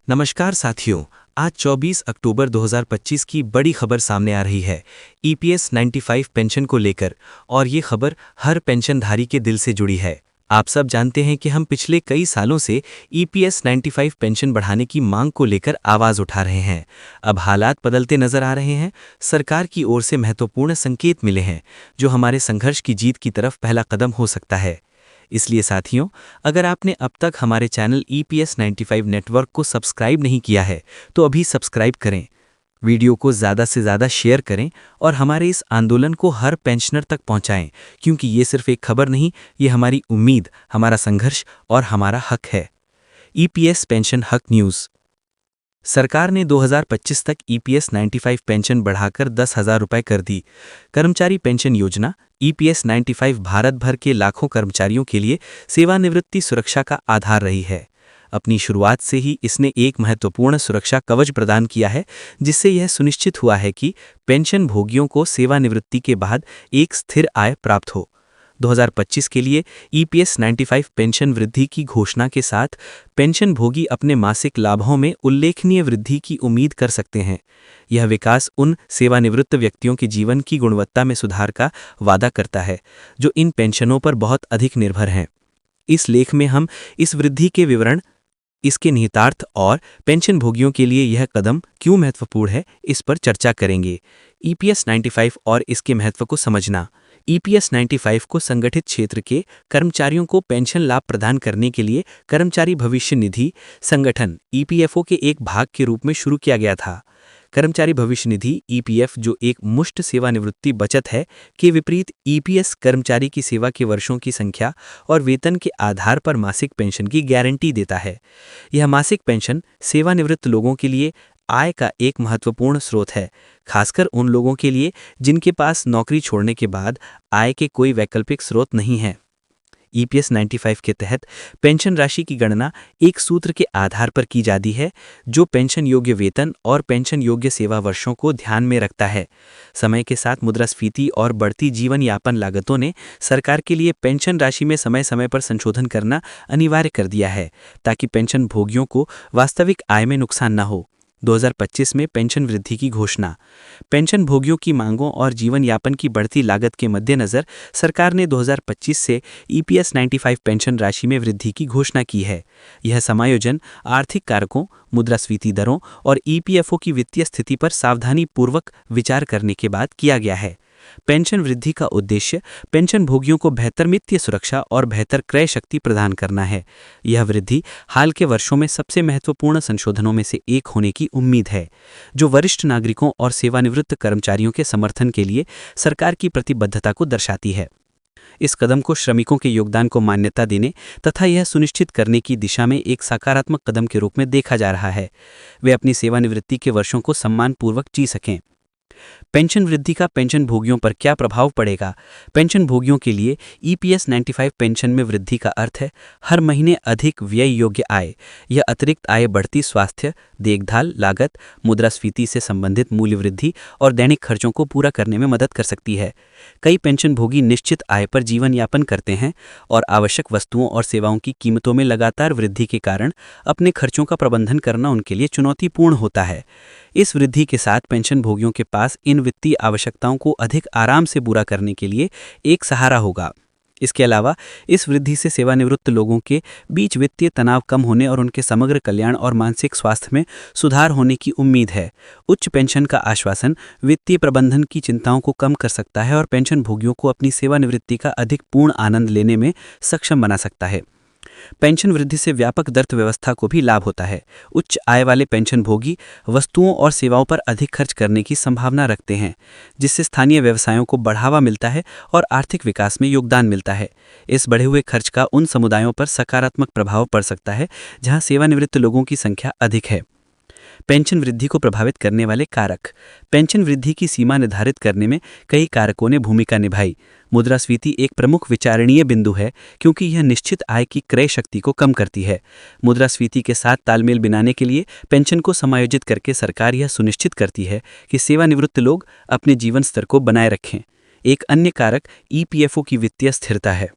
नमस्कार साथियों। आज 24 अक्टूबर 2025 की बड़ी खबर सामने आ रही है ईपीएस 95 पेंशन को लेकर, और ये खबर हर पेंशनधारी के दिल से जुड़ी है। आप सब जानते हैं कि हम पिछले कई सालों से ईपीएस 95 पेंशन बढ़ाने की मांग को लेकर आवाज उठा रहे हैं। अब हालात बदलते नजर आ रहे हैं। सरकार की ओर से महत्वपूर्ण संकेत मिले हैं, जो हमारे संघर्ष की जीत की तरफ पहला कदम हो सकता है। इसलिए साथियों, अगर आपने अब तक हमारे चैनल ईपीएस 95 नेटवर्क को सब्सक्राइब नहीं किया है तो अभी सब्सक्राइब करें, वीडियो को ज़्यादा से ज़्यादा शेयर करें और हमारे इस आंदोलन को हर पेंशनर तक पहुंचाएं, क्योंकि ये सिर्फ एक खबर नहीं, ये हमारी उम्मीद, हमारा संघर्ष और हमारा हक है। ईपीएस पेंशन हक न्यूज़। सरकार ने 2025 तक ईपीएस 95 पेंशन बढ़ाकर 10,000 रुपये कर दी। कर्मचारी पेंशन योजना ईपीएस 95 भारत भर के लाखों कर्मचारियों के लिए सेवानिवृत्ति सुरक्षा का आधार रही है। अपनी शुरुआत से ही इसने एक महत्वपूर्ण सुरक्षा कवच प्रदान किया है, जिससे यह सुनिश्चित हुआ है कि पेंशन भोगियों को सेवानिवृत्ति के बाद एक स्थिर आय प्राप्त हो। 2025 के लिए ईपीएस 95 पेंशन वृद्धि की घोषणा के साथ पेंशन भोगी अपने मासिक लाभों में उल्लेखनीय वृद्धि की उम्मीद कर सकते हैं। यह विकास उन सेवानिवृत्त व्यक्तियों के जीवन की गुणवत्ता में सुधार का वादा करता है, जो इन पेंशनों पर बहुत अधिक निर्भर हैं। इस लेख में हम इस वृद्धि के विवरण, इसके निहितार्थ और पेंशन भोगियों के लिए यह कदम क्यों महत्वपूर्ण है, इस पर चर्चा करेंगे। ईपीएस 95 और इसके महत्व को समझना। ईपीएस 95 को संगठित क्षेत्र के कर्मचारियों को पेंशन लाभ प्रदान करने के लिए कर्मचारी भविष्य निधि संगठन ईपीएफओ के एक भाग के रूप में शुरू किया गया था। कर्मचारी भविष्य निधि ईपीएफ, जो एक मुश्त सेवानिवृत्ति बचत है, के विपरीत ईपीएस कर्मचारी की सेवा के वर्षों की संख्या और वेतन के आधार पर मासिक पेंशन की गारंटी देता है। यह मासिक पेंशन सेवानिवृत्त लोगों के लिए आय का एक महत्वपूर्ण स्रोत है, खासकर उन लोगों के लिए जिनके पास नौकरी छोड़ने के बाद आय के कोई वैकल्पिक स्रोत नहीं है। ईपीएस 95 के तहत पेंशन राशि की गणना एक सूत्र के आधार पर की जाती है, जो पेंशन योग्य वेतन और पेंशन योग्य सेवा वर्षों को ध्यान में रखता है। समय के साथ मुद्रास्फीति और बढ़ती जीवन यापन लागतों ने सरकार के लिए पेंशन राशि में समय समय पर संशोधन करना अनिवार्य कर दिया है, ताकि पेंशन भोगियों को वास्तविक आय में नुकसान न हो। 2025 में पेंशन वृद्धि की घोषणा। पेंशन भोगियों की मांगों और जीवन यापन की बढ़ती लागत के मद्देनज़र सरकार ने 2025 से ईपीएस 95 पेंशन राशि में वृद्धि की घोषणा की है। यह समायोजन आर्थिक कारकों, मुद्रास्फीति दरों और ईपीएफओ की वित्तीय स्थिति पर सावधानीपूर्वक विचार करने के बाद किया गया है। पेंशन वृद्धि का उद्देश्य पेंशन भोगियों को बेहतर वित्तीय सुरक्षा और बेहतर क्रय शक्ति प्रदान करना है। यह वृद्धि हाल के वर्षों में सबसे महत्वपूर्ण संशोधनों में से एक होने की उम्मीद है, जो वरिष्ठ नागरिकों और सेवानिवृत्त कर्मचारियों के समर्थन के लिए सरकार की प्रतिबद्धता को दर्शाती है। इस कदम को श्रमिकों के योगदान को मान्यता देने तथा यह सुनिश्चित करने की दिशा में एक सकारात्मक कदम के रूप में देखा जा रहा है, वे अपनी सेवानिवृत्ति के वर्षों को सम्मानपूर्वक जी सकें। पेंशन वृद्धि का पेंशन भोगियों पर क्या प्रभाव पड़ेगा? पेंशन भोगियों के लिए ईपीएस 95 पेंशन में वृद्धि का अर्थ है हर महीने अधिक व्यय योग्य आय। यह अतिरिक्त आय बढ़ती स्वास्थ्य देखभाल लागत, मुद्रास्फीति से संबंधित मूल्य वृद्धि और दैनिक खर्चों को पूरा करने में मदद कर सकती है। कई पेंशन भोगी निश्चित आय पर जीवन यापन करते हैं और आवश्यक वस्तुओं और सेवाओं की कीमतों में लगातार वृद्धि के कारण अपने खर्चों का प्रबंधन करना उनके लिए चुनौतीपूर्ण होता है। इस वृद्धि के साथ पेंशन भोगियों के पास इन वित्तीय आवश्यकताओं को अधिक आराम से पूरा करने के लिए एक सहारा होगा। इसके अलावा इस वृद्धि से सेवानिवृत्त लोगों के बीच वित्तीय तनाव कम होने और उनके समग्र कल्याण और मानसिक स्वास्थ्य में सुधार होने की उम्मीद है। उच्च पेंशन का आश्वासन वित्तीय प्रबंधन की चिंताओं को कम कर सकता है और पेंशन भोगियों को अपनी सेवानिवृत्ति का अधिक पूर्ण आनंद लेने में सक्षम बना सकता है। पेंशन वृद्धि से व्यापक अर्थ व्यवस्था को भी लाभ होता है। उच्च आय वाले पेंशन भोगी वस्तुओं और सेवाओं पर अधिक खर्च करने की संभावना रखते हैं, जिससे स्थानीय व्यवसायों को बढ़ावा मिलता है और आर्थिक विकास में योगदान मिलता है। इस बढ़े हुए खर्च का उन समुदायों पर सकारात्मक प्रभाव पड़ सकता है जहां सेवानिवृत्त लोगों की संख्या अधिक है। पेंशन वृद्धि को प्रभावित करने वाले कारक। पेंशन वृद्धि की सीमा निर्धारित करने में कई कारकों ने भूमिका निभाई। मुद्रास्फीति एक प्रमुख विचारणीय बिंदु है, क्योंकि यह निश्चित आय की क्रय शक्ति को कम करती है। मुद्रास्फीति के साथ तालमेल बनाने के लिए पेंशन को समायोजित करके सरकार यह सुनिश्चित करती है कि सेवानिवृत्त लोग अपने जीवन स्तर को बनाए रखें। एक अन्य कारक ईपीएफओ की वित्तीय स्थिरता है।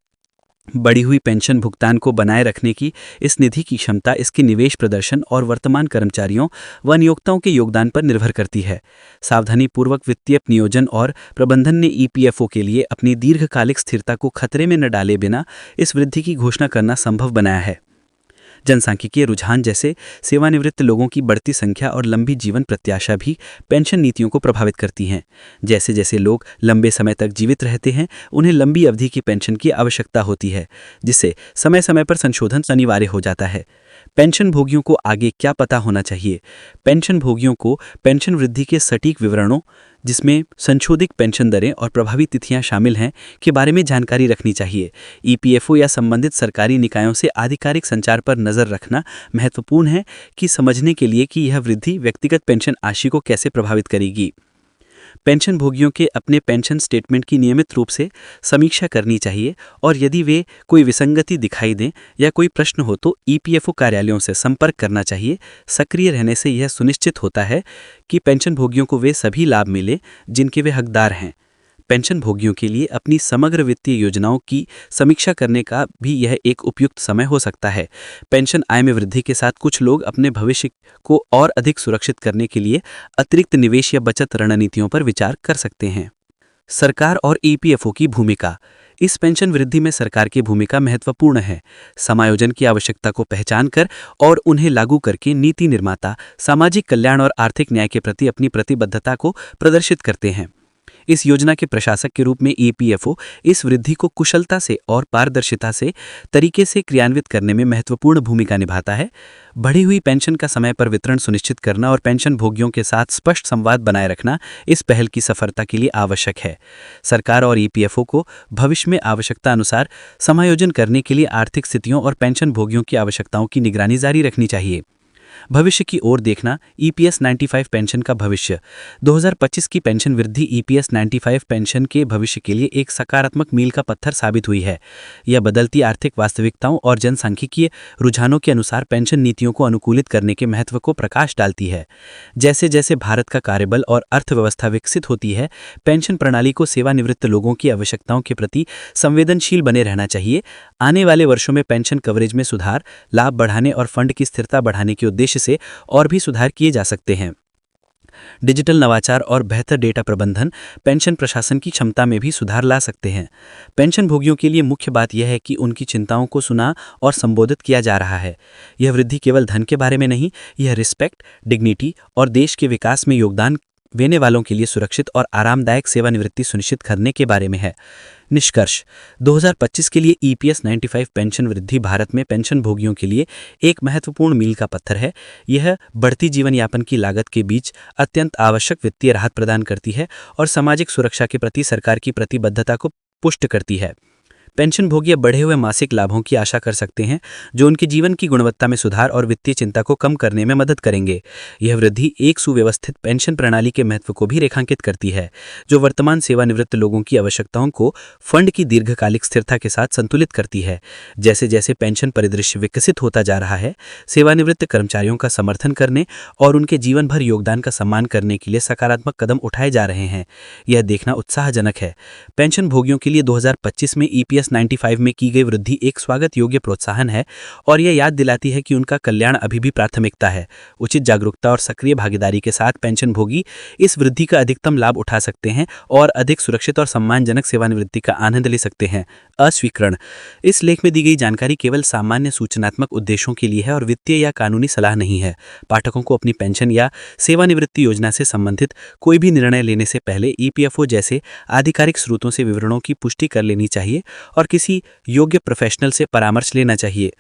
बढ़ी हुई पेंशन भुगतान को बनाए रखने की इस निधि की क्षमता इसके निवेश प्रदर्शन और वर्तमान कर्मचारियों व नियोक्ताओं के योगदान पर निर्भर करती है। सावधानीपूर्वक वित्तीय नियोजन और प्रबंधन ने ईपीएफओ के लिए अपनी दीर्घकालिक स्थिरता को खतरे में न डाले बिना इस वृद्धि की घोषणा करना संभव बनाया है। जनसांख्यिकीय रुझान जैसे सेवानिवृत्त लोगों की बढ़ती संख्या और लंबी जीवन प्रत्याशा भी पेंशन नीतियों को प्रभावित करती हैं। जैसे जैसे लोग लंबे समय तक जीवित रहते हैं, उन्हें लंबी अवधि की पेंशन की आवश्यकता होती है, जिससे समय समय पर संशोधन अनिवार्य हो जाता है। पेंशन भोगियों को आगे क्या पता होना चाहिए? पेंशन भोगियों को पेंशन वृद्धि के सटीक विवरणों, जिसमें संशोधित पेंशन दरें और प्रभावी तिथियां शामिल हैं, के बारे में जानकारी रखनी चाहिए। ईपीएफओ या संबंधित सरकारी निकायों से आधिकारिक संचार पर नजर रखना महत्वपूर्ण है कि समझने के लिए कि यह वृद्धि व्यक्तिगत पेंशन राशि को कैसे प्रभावित करेगी। पेंशन भोगियों के अपने पेंशन स्टेटमेंट की नियमित रूप से समीक्षा करनी चाहिए और यदि वे कोई विसंगति दिखाई दें या कोई प्रश्न हो तो ईपीएफओ कार्यालयों से संपर्क करना चाहिए। सक्रिय रहने से यह सुनिश्चित होता है कि पेंशन भोगियों को वे सभी लाभ मिले जिनके वे हकदार हैं। पेंशन भोगियों के लिए अपनी समग्र वित्तीय योजनाओं की समीक्षा करने का भी यह एक उपयुक्त समय हो सकता है। पेंशन आय में वृद्धि के साथ कुछ लोग अपने भविष्य को और अधिक सुरक्षित करने के लिए अतिरिक्त निवेश या बचत रणनीतियों पर विचार कर सकते हैं। सरकार और ईपीएफओ की भूमिका। इस पेंशन वृद्धि में सरकार की भूमिका महत्वपूर्ण है। समायोजन की आवश्यकता को पहचान कर और उन्हें लागू करके नीति निर्माता सामाजिक कल्याण और आर्थिक न्याय के प्रति अपनी प्रतिबद्धता को प्रदर्शित करते हैं। इस योजना के प्रशासक के रूप में ईपीएफओ इस वृद्धि को कुशलता से और पारदर्शिता से तरीके से क्रियान्वित करने में महत्वपूर्ण भूमिका निभाता है। बढ़ी हुई पेंशन का समय पर वितरण सुनिश्चित करना और पेंशन भोगियों के साथ स्पष्ट संवाद बनाए रखना इस पहल की सफलता के लिए आवश्यक है। सरकार और ईपीएफओ को भविष्य में आवश्यकता अनुसार समायोजन करने के लिए आर्थिक स्थितियों और पेंशन भोगियों की आवश्यकताओं की निगरानी जारी रखनी चाहिए। भविष्य की ओर देखना। ईपीएस 95 पेंशन का भविष्य। 2025 की पेंशन वृद्धि ईपीएस 95 पेंशन के भविष्य के लिए एक सकारात्मक मील का पत्थर साबित हुई है। यह बदलती आर्थिक वास्तविकताओं और जनसांख्यिकीय रुझानों के अनुसार पेंशन नीतियों को अनुकूलित करने के महत्व को प्रकाश डालती है। जैसे जैसे भारत का कार्यबल और अर्थव्यवस्था विकसित होती है, पेंशन प्रणाली को सेवानिवृत्त लोगों की आवश्यकताओं के प्रति संवेदनशील बने रहना चाहिए। आने वाले वर्षों में पेंशन कवरेज में सुधार, लाभ बढ़ाने और फंड की स्थिरता बढ़ाने के उद्देश्य से और भी सुधार किए जा सकते हैं। डिजिटल नवाचार और बेहतर डेटा प्रबंधन पेंशन प्रशासन की क्षमता में भी सुधार ला सकते हैं। पेंशन भोगियों के लिए मुख्य बात यह है कि उनकी चिंताओं को सुना और संबोधित किया जा रहा है। यह वृद्धि केवल धन के बारे में नहीं, यह रिस्पेक्ट, डिग्निटी और देश के विकास में योगदान देने वालों के लिए सुरक्षित और आरामदायक सेवानिवृत्ति सुनिश्चित करने के बारे में है। निष्कर्ष। 2025 के लिए ईपीएस 95 पेंशन वृद्धि भारत में पेंशन भोगियों के लिए एक महत्वपूर्ण मील का पत्थर है। यह बढ़ती जीवन यापन की लागत के बीच अत्यंत आवश्यक वित्तीय राहत प्रदान करती है और सामाजिक सुरक्षा के प्रति सरकार की प्रतिबद्धता को पुष्ट करती है। पेंशन भोगी बढ़े हुए मासिक लाभों की आशा कर सकते हैं, जो उनके जीवन की गुणवत्ता में सुधार और वित्तीय चिंता को कम करने में मदद करेंगे। यह वृद्धि एक सुव्यवस्थित पेंशन प्रणाली के महत्व को भी रेखांकित करती है, जो वर्तमान सेवानिवृत्त लोगों की आवश्यकताओं को फंड की दीर्घकालिक स्थिरता के साथ संतुलित करती है। जैसे जैसे पेंशन परिदृश्य विकसित होता जा रहा है, सेवानिवृत्त कर्मचारियों का समर्थन करने और उनके जीवन भर योगदान का सम्मान करने के लिए सकारात्मक कदम उठाए जा रहे हैं। यह देखना उत्साहजनक है। पेंशन भोगियों के लिए 2025 में ईपीएस 95 में की गई वृद्धि एक स्वागत योग्य प्रोत्साहन है और यह याद दिलाती है कि उनका कल्याण अभी भी प्राथमिकता है। उचित जागरूकता और सक्रिय भागीदारी के साथ पेंशन भोगी इस वृद्धि का अधिकतम लाभ उठा सकते हैं और अधिक सुरक्षित और सम्मानजनक सेवानिवृत्ति का आनंद ले सकते हैं। अस्वीकरण। इस लेख में दी गई जानकारी केवल सामान्य सूचनात्मक उद्देश्यों के लिए है और वित्तीय या कानूनी सलाह नहीं है। पाठकों को अपनी पेंशन या सेवानिवृत्ति योजना से संबंधित कोई भी निर्णय लेने से पहले ईपीएफओ जैसे आधिकारिक स्रोतों से विवरणों की पुष्टि कर लेनी चाहिए और किसी योग्य प्रोफेशनल से परामर्श लेना चाहिए।